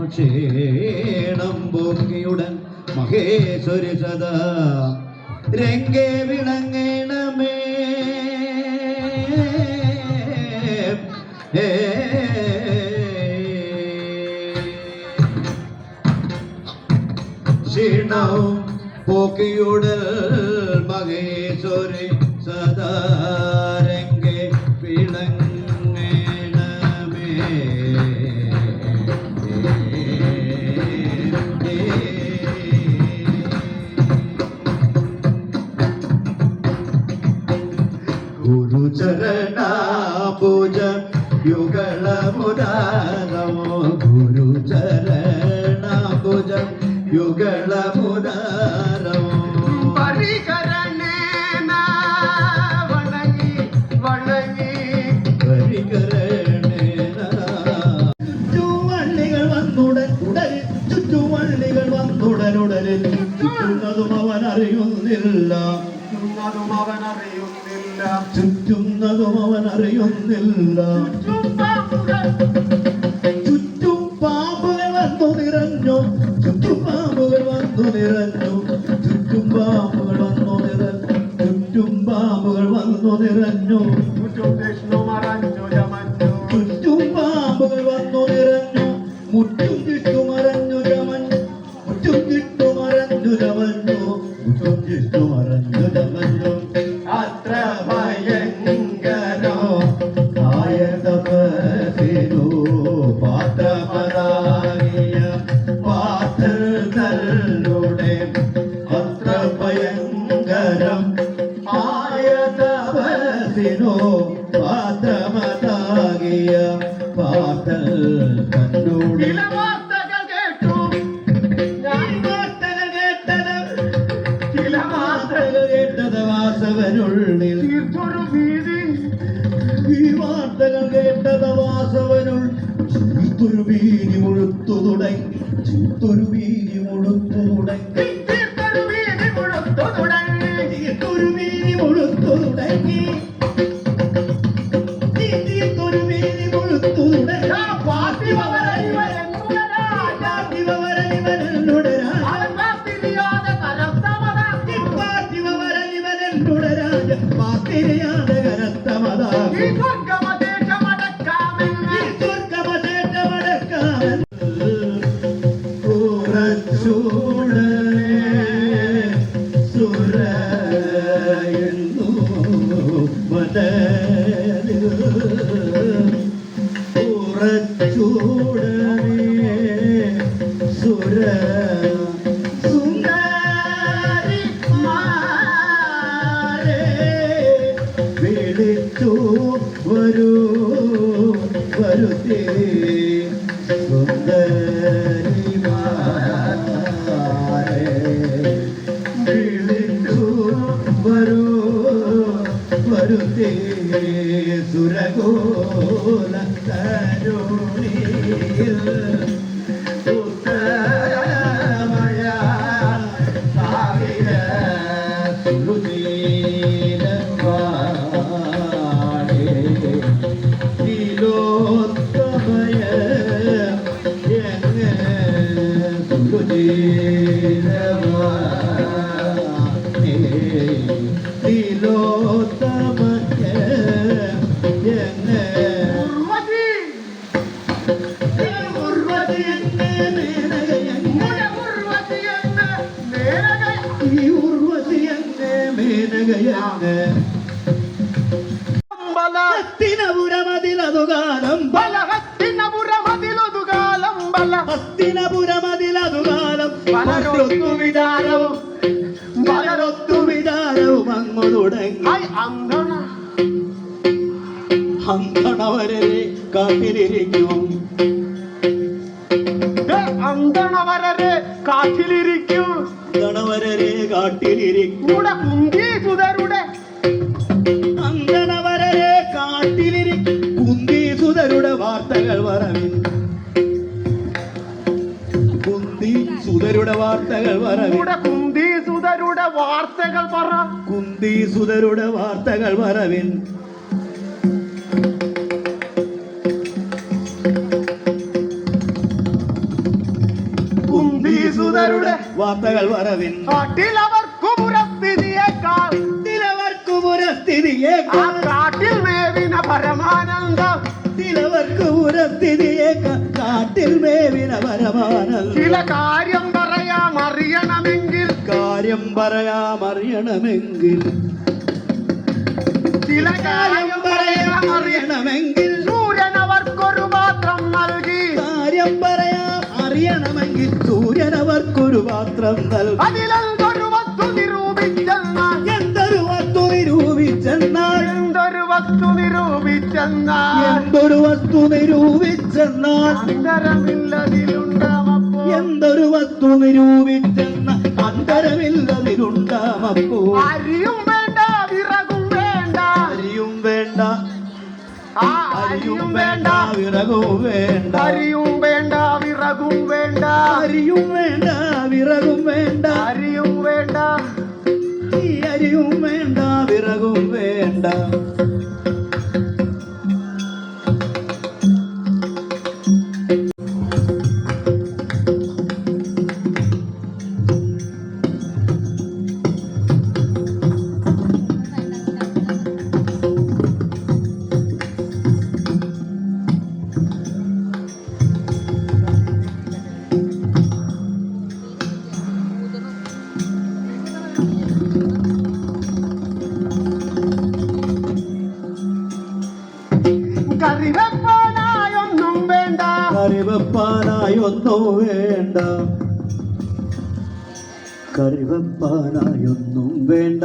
ക്ഷീണം പോക്കിയുടൻ മഹേശ്വരി സദാ രംഗേ വിളങ്ങണമേ. ക്ഷീണവും പോക്കിയുടൽ മഹേശ്വരി സദാ രംഗേ വിളങ്ങണമേ. ഗുരുചരണാംബുജ യുഗളമുദാരമോ ഗുരുചരണാംബുജ യുഗളമുദാരമോ പരികരണേന വണങ്ങി വണങ്ങി പരികരണേന. ചുറ്റുവള്ളികൾ വന്നുടൻ ഉടലിൽ ചുറ്റുവള്ളികൾ വന്നുടനുടലിൽ ചുറ്റുന്നതും അവൻ അറിയുന്നില്ല ചുറ്റുന്നതും അവൻ അറിയുന്നില്ല. ചുറ്റും പാമ്പുകൾ വന്നു നിറഞ്ഞു ചുറ്റും പാമ്പുകൾ വന്നു നിറഞ്ഞു ചുറ്റും പാമ്പുകൾ വന്നു നിറഞ്ഞു ചുറ്റും പാമ്പുകൾ വന്നു നിറഞ്ഞു ചുറ്റും പാമ്പുകൾ വന്നു നിറഞ്ഞു മുറ്റും ചുറ്റുമറഞ്ഞു ചമഞ്ഞു മുറ്റും ചുറ്റുമറഞ്ഞു ചമഞ്ഞു മുറ്റും ചുറ്റുമറഞ്ഞു ചമഞ്ഞു. അത്ര ഭയങ്കരോ ആയ തപസിനോ പാത്രപരായ പാത്രങ്ങളുടെ അത്ര ഭയങ്കരം ആയ തപസിനോ പാത്രമതാകിയ പാത്ര തന്നോട് വാസവനുള്ളിൽ ഈ വാർത്തകൾ കേട്ടത് വാസവനുൾ ചീർത്തൊരു വീതി മുഴുത്തു തുടങ്ങി ചീർത്തൊരു വീതി മുഴുത്തു തുടങ്ങി ചീർത്തൊരു വീതി മുഴുത്തു തുടങ്ങി ചീർത്തൊരു വീതി മുഴുത്തു തുടങ്ങി വരൂ വരുത്തേ സുന്ദരിമാരെ വിളിച്ചു വരൂ വരുത്തേ സുരഗോല തരുണിയിൽ ഉത്തമയ സാവിര സുരുനീല തിലോത്തമയ തിലോത്തമയ ഹസ്തിനപുരമതിലതുകാലം ഹസ്തിനപുരമതിലതുകാലം ഹസ്തിനപുരമതിലതുകാലം പലരൊത്തു വിചാരവും അങ്ങു തുടങ്ങി അന്തണവരെ കാട്ടിലിരിക്കും അന്തണവരെ കാട്ടിലിരിക്കും അന്തണവരെ കാട്ടിലിരിക്കും കുന്തീസുതരുടെ അന്തണവരെ കാട്ടിലിരിക്കും കുന്തീസുതരുടെ വാർത്തകൾ വരവിൻ കുന്തീസുതരുടെ വാർത്തകൾ വരവിൻ കുന്തീസുതരുടെ വാർത്തകൾ പറ കുന്തീസുതരുടെ വാർത്തകൾ വരവിൻ വാർത്തകൾ വരവിൻ കാട്ടിലവർക്കു പുരസ്ഥിതിയേക്കാൾ ചിലവർക്കു പുരസ്ഥിതിയേക്കാൾ കാട്ടിൽ മേവിന പരമാനന്ദം ചിലവർക്കു പുരസ്ഥിതിയേക്കാൾ കാട്ടിൽ മേവിന പരമാനന്ദം ചില കാര്യം പറയാം അറിയണമെങ്കിൽ കാര്യം പറയാമറിയണമെങ്കിൽ ചില കാര്യം പറയാം അറിയണമെങ്കിൽ സൂര്യൻ അവർക്കൊരു പാത്രം നൽകി കാര്യം പറയാം അറിയണമെങ്കിൽ സൂര്യൻ അവർക്കൊരു പാത്രം നൽകി അതിലെന്തൊരു വസ്തു നിരൂപിച്ചെന്നാൽ എന്തൊരു വസ്തു നിരൂപിച്ചെന്നാൽ എന്തൊരു വസ്തു നിരൂപിച്ചെന്നാൽ എന്തൊരു വസ്തു നിരൂപിച്ചെന്നാൽ അന്തരമില്ലതിലുണ്ടാമപ്പോ എന്തൊരു വസ്തു നിരൂപിച്ചെന്ന അന്തരമില്ലതിലുണ്ടാമപ്പോ അരിയും വേണ്ട വിറകും വേണ്ട അരിയും വേണ്ട അരിയും വേണ്ട വിറകും വേണ്ട അരിയും വേണ്ട വിറകും വേണ്ട അരിയും വേണ്ട വിറകും വേണ്ട അരിയും വേണ്ട ഈ അരിയും വേണ്ട വിറകും വേണ്ട കറിവെപ്പാനായൊന്നും വേണ്ട കറിവെപ്പാനായൊന്നും വേണ്ട കറിവെപ്പാനായൊന്നും വേണ്ട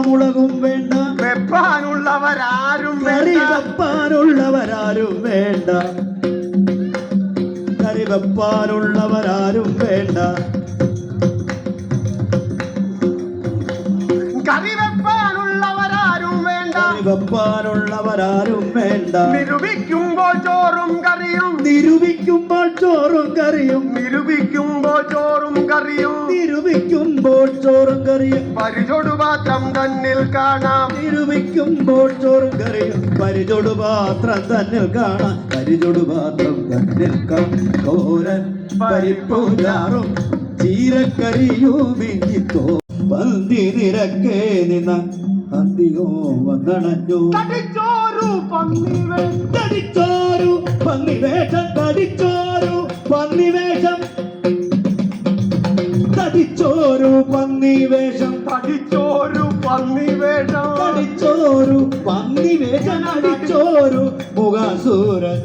മുളകും വേണ്ട വെപ്പാനുള്ളവരാരും കറി വെപ്പാനുള്ളവരാരും വേണ്ട കറി വെപ്പാനുള്ളവരാരും വേണ്ട കറി വെപ്പാനുള്ളവരാരും വേണ്ട കറി വെപ്പാനുള്ളവരാരും വേണ്ട നിരൂപിക്കുമ്പോൾ ചോറും കറിയും നിരൂപിക്കുമ്പോൾ ചോറും കറിയും നിരൂപിക്കുമ്പോൾ ചോറും കറിയും നിരൂപിക്കുമ്പോൾ ചോറും കറിയും പരിചൊടു പാത്രം തന്നിൽ കാണാം നിരൂപിക്കുമ്പോൾ ചോറും കറിയും പരിചൊടു പാത്രം തന്നിൽ കാണാം പരിചൊടു പാത്രം തന്നിൽ കാണാം തോരൻ പരിപ്പൂരാറും ചീരക്കറിയും ഇങ്ങിത്തോ പന്തി നിരക്കേ നിന്ന അന്തിയോ വന്നണഞ്ഞു തടിച്ചോരു പന്നിവേഷം തടിച്ചോരു പന്നിവേഷം തടിച്ചോരു പന്നിവേഷം തടിച്ചോരു പന്നിവേഷം തടിച്ചോരു പന്നിവേഷം തടിച്ചോരു പന്നിവേഷം അടിച്ചോരു മുഖാസുരൻ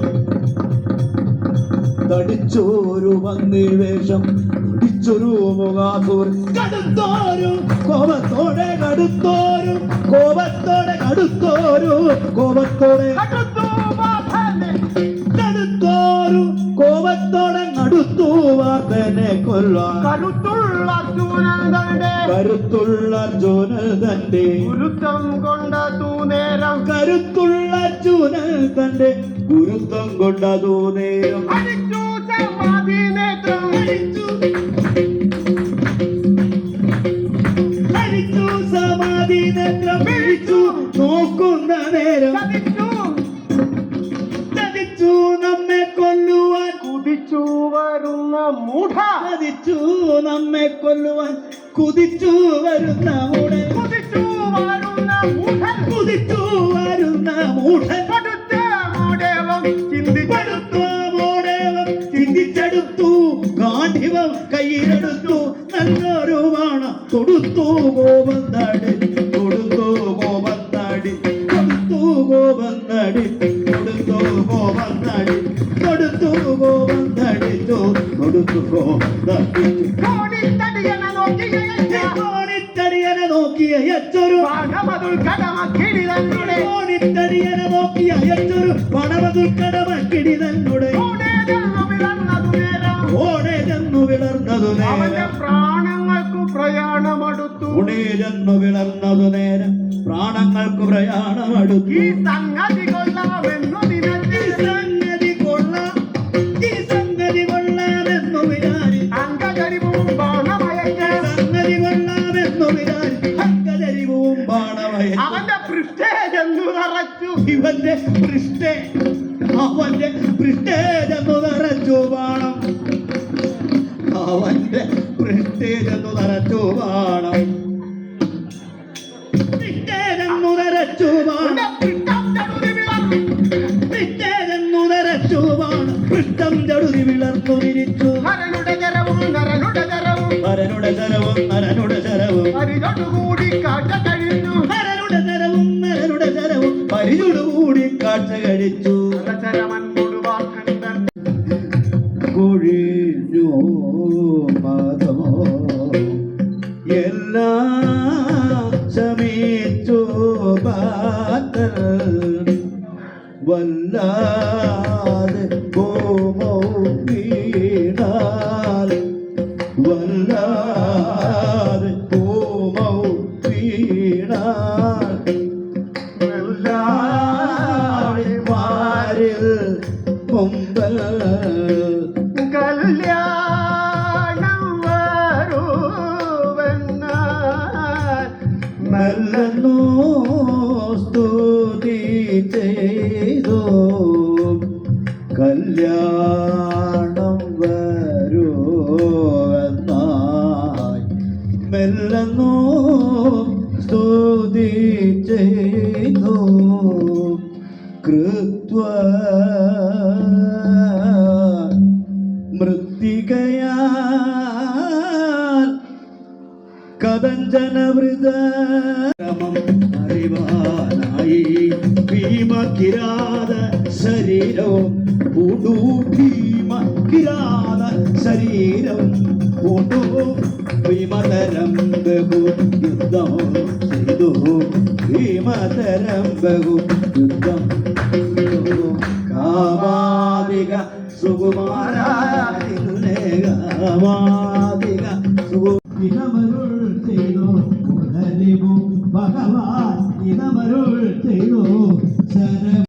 തടിച്ചോരു പന്നിവേഷം അടിച്ചൊരു മുഖാസുരൻ കടുത്തോരു കോപത്തോടെ കടുത്തോരു കോപത്തോടെ കടുത്തോരു കോപത്തോടെ കടുത്തു വാസനെ കടുത്തോരു കോപത്തോടെ കടുത്തു വാർത്തനെ കൊല്ലാൻ കരുത്തുള്ള അർജുനന്റെ കരുത്തുള്ള അർജുനൻ തന്റെ ഗുരുത്വം കൊണ്ടതു നേരം കരുത്തുള്ള അർജുനൻ തന്റെ ഗുരുത്വം കൊണ്ടതു നേരം അടിച്ചു സമാധി നേത്രം അടിച്ചു സമാധി നേത്രം പിടിച്ചു നോക്കുന്ന നേരം ചതിച്ചു ചതിച്ചു നമ്മെ കൊല്ലുവാൻ കുതിച്ചു വരുന്ന മൂഢ ചതിച്ചു നമ്മെ കൊല്ലുവാൻ കുതിച്ചു വരുന്ന മൂടൻ കുതിച്ചു വരുന്ന മൂഢൻ കുതിച്ചു വരുന്ന മൂടൻ കൊടുത്ത മൂഢേവം ചിന്തിച്ചെടുത്തു മോടേവം ചിന്തിച്ചെടുത്തു ഗാന്ധിവം കയ്യിലെടുത്തു നല്ലൊരു വാണ തൊടുത്തു ഗോപന്തടി കൊടുത്തു ഗോപന്തടി കൊടുത്തു ഗോപന്തടി കൊടുത്തു ഗോപന്തടി കൊടുത്തു ഗോപന്തടിച്ചു കൊടുത്തു ഗോപന്തടി കോണിത്തടിയനെ നോക്കിയ കോണിത്തടിയനെ നോക്കിയ യച്ചൊരു ഭാഗമതുൽ കടമക്കിടി തന്നെ കോണിത്തടിയനെ നോക്കിയ യച്ചൊരു പണവതുൽക്കടമക്കിടി തന്നുടെ ഓടേതെന്നു വിളർന്നതു നേരം ഓടേതെന്നു വിളർന്നതു അവന്റെ നേരം പ്രാണങ്ങൾക്കു പ്രയാണമടുത്തു ഉണേരെന്നു വിളർന്നതു നേരം പ്രാണങ്ങൾക്ക് പ്രയാണമടുത്തു ഈ സംഗതി കൊള്ളാമെന്നു ഈ നിനച്ച് സംഗതി കൊള്ളാം ഈ സംഗതി കൊള്ളാമെന്നു വിചാരി അംഗകരിവും ബാണമയച്ച് സംഗതി കൊള്ളാമെന്നു വിചാരി അങ്കദരിവും ബാണമയ അവന്റെ പൃഷ്ഠേജെന്നു നിറച്ചു ഇവന്റെ പൃഷ്ഠേ അവന്റെ പൃഷ്ഠേജെന്നു നിറച്ചു ബാണം അവന്റെ പൃഷ്ഠേജെന്നു നിറച്ചു ബാണം പൃഷ്ഠേജെന്നു നിറച്ചു ബാണം പൃഷ്ഠേജെന്നു നിറച്ചു ബാണം പൃഷ്ഠം ചടുതി വിളർന്നു വിരിച്ചു ഹരനുടെ ജരവും നരനുടെ ജരവും നരനുടെ ചരവും നരനുടെ ചരവും ഹരിതൊടുകൂടി കാട്ട കഴിഞ്ഞു നരനുടെ ചരവും നരനുടെ ചരവും പരിചുടുകൂടി കാഴ്ച കഴിച്ചു ചരമൻ കൊടുവാക്കണ്ടൻ കൊഴിഞ്ഞു മതമോ എല്ലാം ശമിച്ചു പാത്തൽ വല്ലാതെ ഭൂമോ വീണാൽ വല്ലാതെ ഭൂമോ വീണാൽ വല്ലാതെ മാറിൽ മുമ്പൽ കല്യാണം വരുവെന്നാൽ നല്ലനോ സ്തുതി ചെയ്തു കല്യാണം വരുവെന്നായി മെല്ലനോ സ്തുതി ചെയ്തു കൃത്വ മൃത്തികയാൽ കദഞ്ജനവൃതമം അറിവാനായി ഭീമകിരാത ശരീരവും പൂണ്ടു ഭീമകിരാത ശരീരം പൂണ്ടു ഭീമതരം ബഹു യുദ്ധം ചെയ്തു ഭീമതരം ബഹു യുദ്ധം ചെയ്തു കാമാദിക സുകുമാരാധിക കാമാദിക സുകു ഇനമരുൾ ചെയ്തു ഭഗവാൻ ഇനമരുൾ ചെയ്തു ശര